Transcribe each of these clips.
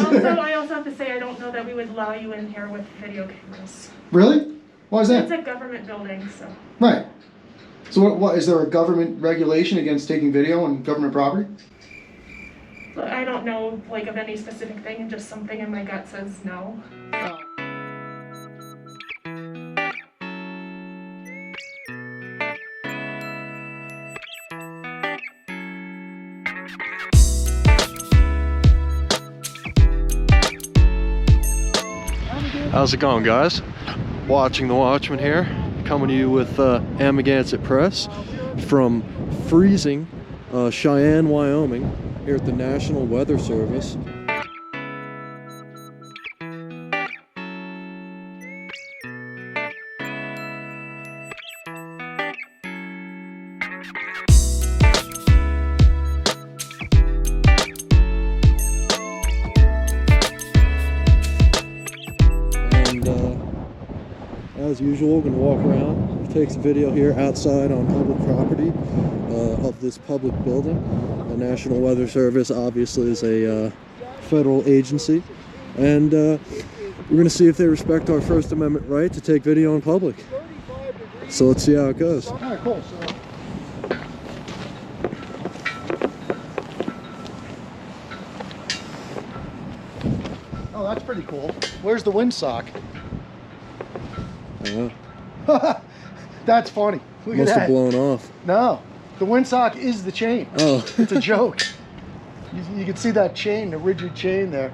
I also have to say I don't know that we would allow you in here with video cameras. Really? Why is that? It's a government building, so. Right. So what is there a government regulation against taking video on government property? I don't know like of any specific thing, and just something in my gut says no. How's it going, guys? Watching the Watchman here, coming to you with Amagansett Press from freezing Cheyenne, Wyoming, here at the National Weather Service. As usual, we're going to walk around, take some video here outside on public property of this public building. The National Weather Service obviously is a federal agency, and we're going to see if they respect our First Amendment right to take video in public. So let's see how it goes. All right, cool. Oh, that's pretty cool. Where's the windsock? That's funny. Look Must at that. have blown off. No, the windsock is the chain. Oh. It's a joke. You can see that chain, the rigid chain there.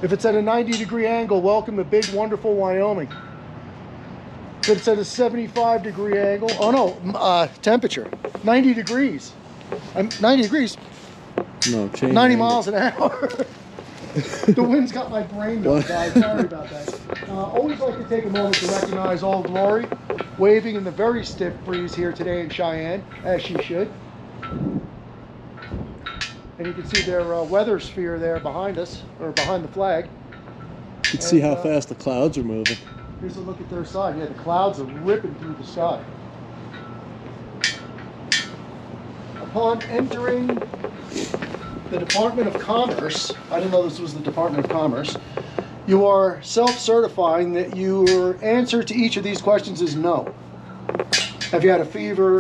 If it's at a 90-degree angle, welcome to big, wonderful Wyoming. If it's at a 75-degree angle, oh no, temperature, 90 degrees. 90 degrees, No, chain 90 angle. miles an hour. The wind's got my brain going, guys. Sorry about that. Always like to take a moment to recognize Old Glory, waving in the very stiff breeze here today in Cheyenne, as she should. And you can see their weather sphere there behind us, or behind the flag. You can see how fast the clouds are moving. Here's a look at their side. Yeah, the clouds are ripping through the sky. Upon entering the Department of Commerce, I didn't know this was the Department of Commerce, you are self-certifying that your answer to each of these questions is no. Have you had a fever,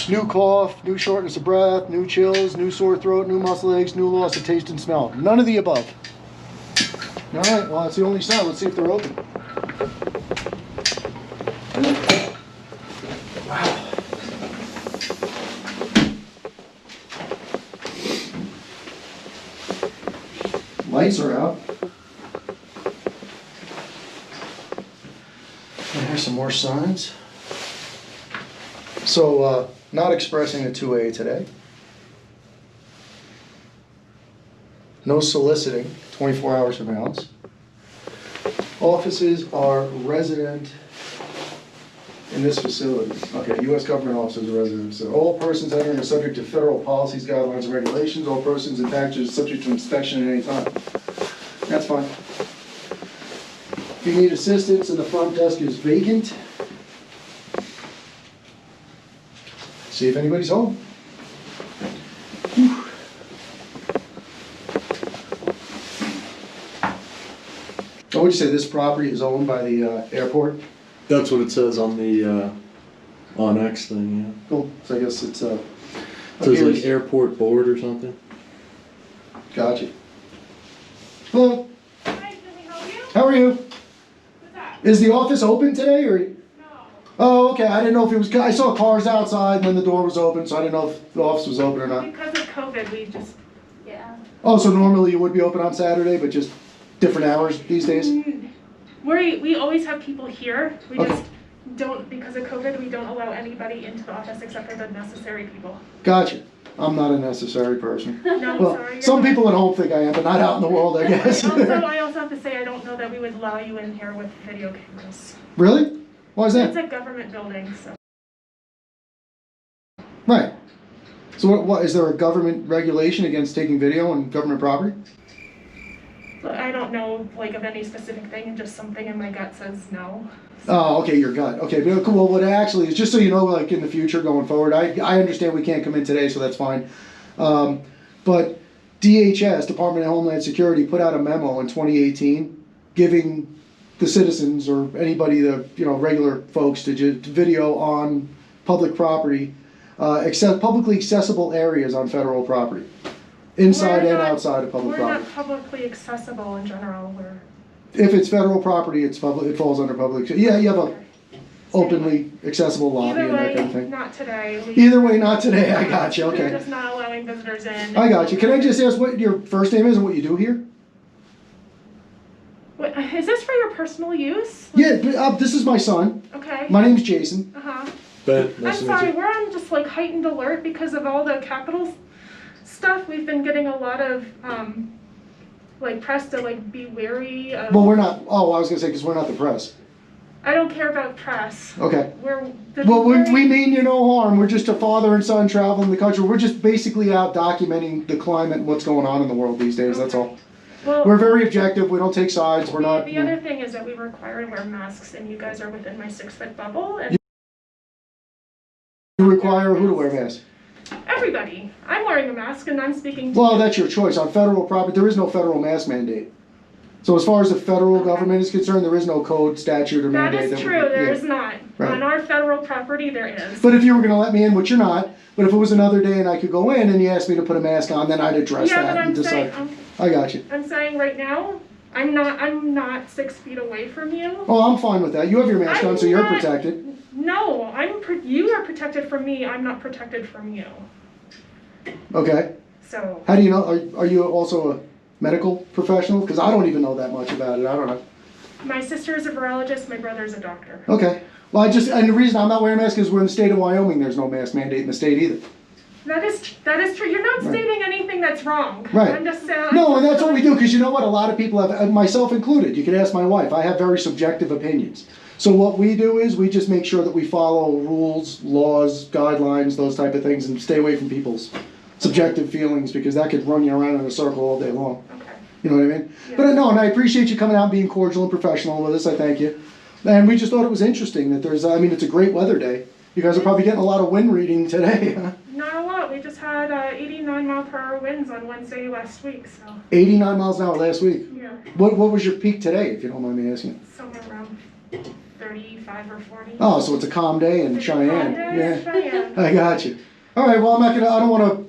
new cough, new shortness of breath, new chills, new sore throat, new muscle aches, new loss of taste and smell? None of the above. All right, well, that's the only sign. Let's see if they're open. Wow. Lights are out. And here's some more signs. So, not expressing a 2A today. No soliciting, 24-hour surveillance. Offices are resident in this facility. Okay, U.S. government officers are resident. So all persons entering are subject to federal policies, guidelines, and regulations. All persons in package are subject to inspection at any time. That's fine. If you need assistance, and the front desk is vacant. See if anybody's home. Whew. What would you say, this property is owned by the airport? That's what it says on the Onyx thing, yeah. Cool. So I guess it's It says like airport board or something. Gotcha. Hello. Hi, can we help you? How are you? What's that? Is the office open today, or? No. Oh, okay. I didn't know if it was. I saw cars outside, and then the door was open, so I didn't know if the office was open or not. Because of COVID, we just, yeah. Oh, so normally you would be open on Saturday, but just different hours these days? We always have people here. We Okay. just don't, because of COVID, we don't allow anybody into the office except for the necessary people. Gotcha. I'm not a necessary person. No, Well, sorry. you're some not. people at home think I am, but not out in the world, I guess. I also have to say I don't know that we would allow you in here with video cameras. Really? Why is It's that? a government building, so. Right. So what is there a government regulation against taking video on government property? I don't know like of any specific thing, and just something in my gut says no. Oh, okay, your gut. Okay, but well, what actually is, just so you know, like in the future going forward, I understand we can't come in today, so that's fine. But DHS, Department of Homeland Security, put out a memo in 2018 giving the citizens or anybody, the regular folks, to video on public property, publicly accessible areas on federal property, inside and outside of public property. We're not publicly accessible in general. If it's federal property, it's public. It falls under public. Yeah, you have a openly accessible lobby and that kind of thing. Not today. Either way, not today. I got you. Okay. We're just not allowing visitors in. I got you. Can I just ask what your first name is and what you do here? What, is this for your personal use? Yeah, this is my son. Okay. My name's Jason. Ben, I'm sorry, we're on just like heightened alert because of all the Capitol stuff. We've been getting a lot of like press to like be wary of. Well, we're not. Oh, I was gonna say because we're not the press. I don't care about press. Okay. Well, we mean you no harm. We're just a father and son traveling the country. We're just basically out documenting the climate and what's going on in the world these days. Okay. That's all. Well, we're very objective. We don't take sides. We're not. The other thing is that we require to wear masks, and you guys are within my 6-foot bubble. And you require who to wear masks? Everybody. I'm wearing a mask, and I'm speaking to Well, you. that's your choice. On federal property, there is no federal mask mandate. So as far as the federal government is concerned, there is no code, statute, or mandate. That is true. There is not. Right. On our federal property, there is. But if you were going to let me in, which you're not, but if it was another day and I could go in and you asked me to put a mask on, then I'd address that and decide. I got you. I'm saying right now, I'm not 6 feet away from you. Oh, I'm fine with that. You have your mask on, so you're protected. No, you are protected from me. I'm not protected from you. Okay. So. How do you know? Are you also a medical professional? Because I don't even know that much about it. I don't know. My sister is a virologist. My brother is a doctor. Okay. Well, and the reason I'm not wearing a mask is we're in the state of Wyoming. There's no mask mandate in the state either. That is true. You're not stating anything that's wrong. Right. I'm just saying. No, and that's what we do, because you know what? A lot of people have, myself included. You can ask my wife. I have very subjective opinions. So what we do is we just make sure that we follow rules, laws, guidelines, those type of things, and stay away from people's subjective feelings, because that could run you around in a circle all day long. Okay. You know what I mean? Yeah. But no, and I appreciate you coming out and being cordial and professional with us. I thank you. And we just thought it was interesting that there's, I mean, it's a great weather day. You guys are probably getting a lot of wind reading today, huh? Not a lot. We just had 89-mile-per-hour winds on Wednesday last week. So. 89 miles an hour last week? Yeah. What was your peak today, if you don't mind me asking? Somewhere around 35 or 40. Oh, so it's a calm day in Cheyenne. Yeah. Cheyenne. I got you. All right, well, I don't want to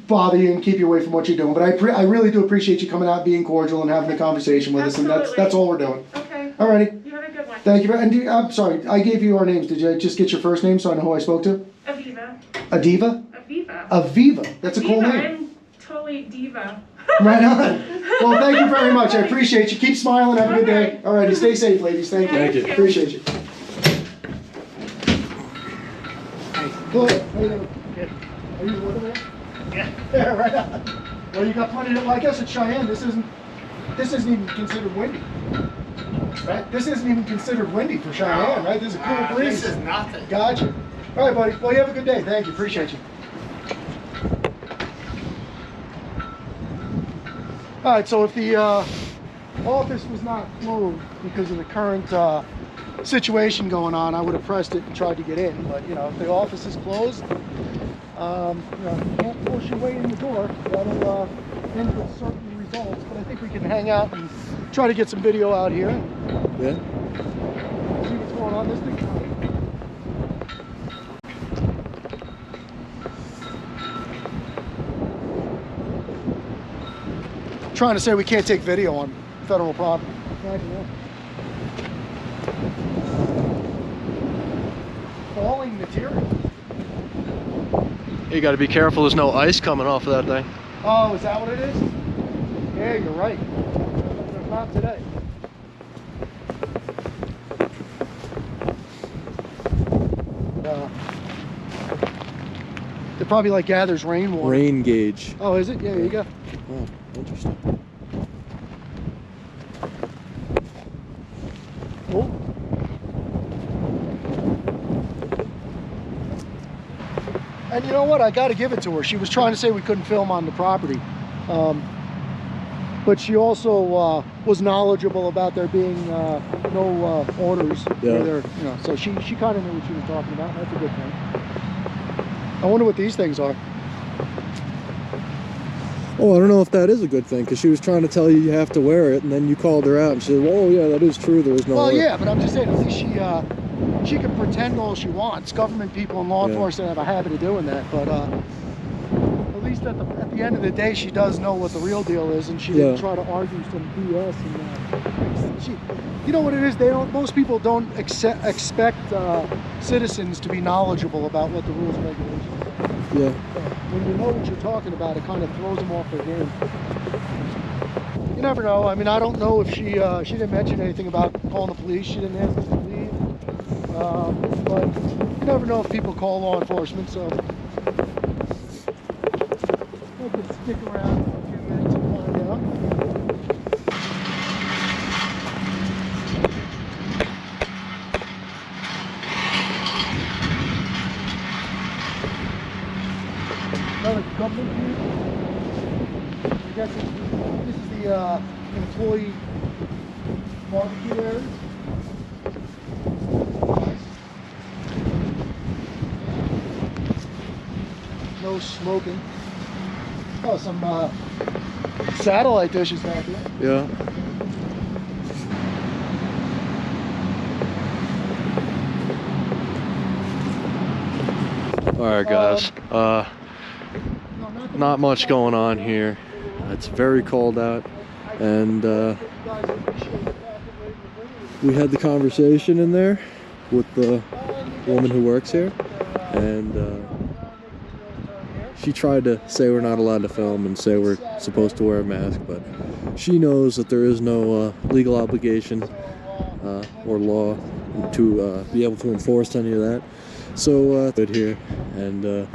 bother you and keep you away from what you're doing, but I really do appreciate you coming out, being cordial, and having a conversation with us, and that's all we're doing. Okay. All righty. You have a good one. Thank you. And I'm sorry, I gave you our names. Did you just get your first name so I know who I spoke to? Aviva. Adiva? Aviva. Aviva. That's a cool name. I'm totally diva. Right on. Well, thank you very much. I appreciate you. Keep smiling. Have a good day. All righty. Stay safe, ladies. Thank you. Thank you. Appreciate you. Hello. How you doing? Good. Are you working there? Yeah. Yeah, right on. Well, you got plenty of, well, I guess it's Cheyenne. This isn't even considered windy. Right? This isn't even considered windy for Cheyenne, right? This is a cool breeze. This is nothing. Gotcha. All right, buddy. Well, you have a good day. Thank you. Appreciate you. All right, so if the office was not closed because of the current situation going on, I would have pressed it and tried to get in. But, you know, if the office is closed, you know, you can't force your way in the door. That'll end with certain results. But I think we can hang out and try to get some video out here. Yeah. See what's going on. This thing's trying to say we can't take video on federal property. Falling material. You got to be careful. There's no ice coming off of that thing. Oh, is that what it is? Yeah, you're right. There's not today. It probably like gathers rainwater. Rain gauge. Oh, is it? Yeah, there you go. Oh, interesting. Cool. And you know what? I got to give it to her. She was trying to say we couldn't film on the property. But she also was knowledgeable about there being no orders. Yeah. There, you know, so she kind of knew what she was talking about. That's a good thing. I wonder what these things are. Oh, I don't know if that is a good thing, because she was trying to tell you you have to wear it, and then you called her out and she said, well, yeah, that is true, there is no Well, way. yeah, but I'm just saying, at least she can pretend all she wants. Government people and law enforcement have a habit of doing that, but at least at the end of the day, she does know what the real deal is, and she didn't try to argue some BS. And you know what it is? Most people don't expect citizens to be knowledgeable about what the rules and regulations are. Yeah. When you know what you're talking about, it kind of throws them off their game. You never know. I mean, I don't know if she didn't mention anything about calling the police. She didn't ask us to leave. But you never know if people call law enforcement, so I could stick around for a few minutes and find out. Another government view. I guess this is the employee barbecue area. No smoking. Oh, some satellite dishes back here. Yeah. Alright guys, not much going on here. It's very cold out, and we had the conversation in there with the woman who works here, and she tried to say we're not allowed to film and say we're supposed to wear a mask, but she knows that there is no legal obligation or law to be able to enforce any of that. So good here, and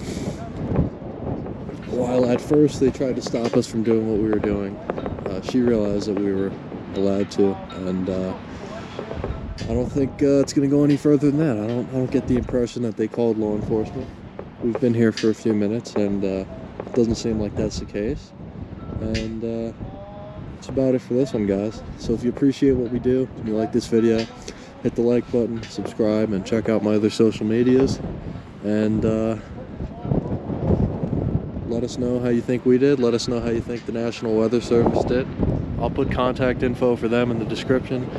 while at first they tried to stop us from doing what we were doing, she realized that we were allowed to, and I don't think it's going to go any further than that. I don't get the impression that they called law enforcement. We've been here for a few minutes, and it doesn't seem like that's the case. And that's about it for this one, guys. So if you appreciate what we do, and you like this video, hit the like button, subscribe, and check out my other social medias. And let us know how you think we did. Let us know how you think the National Weather Service did. I'll put contact info for them in the description.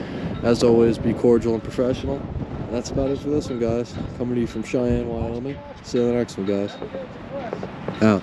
As always, be cordial and professional. And that's about it for this one, guys. Coming to you from Cheyenne, Wyoming. See you in the next one, guys. Out.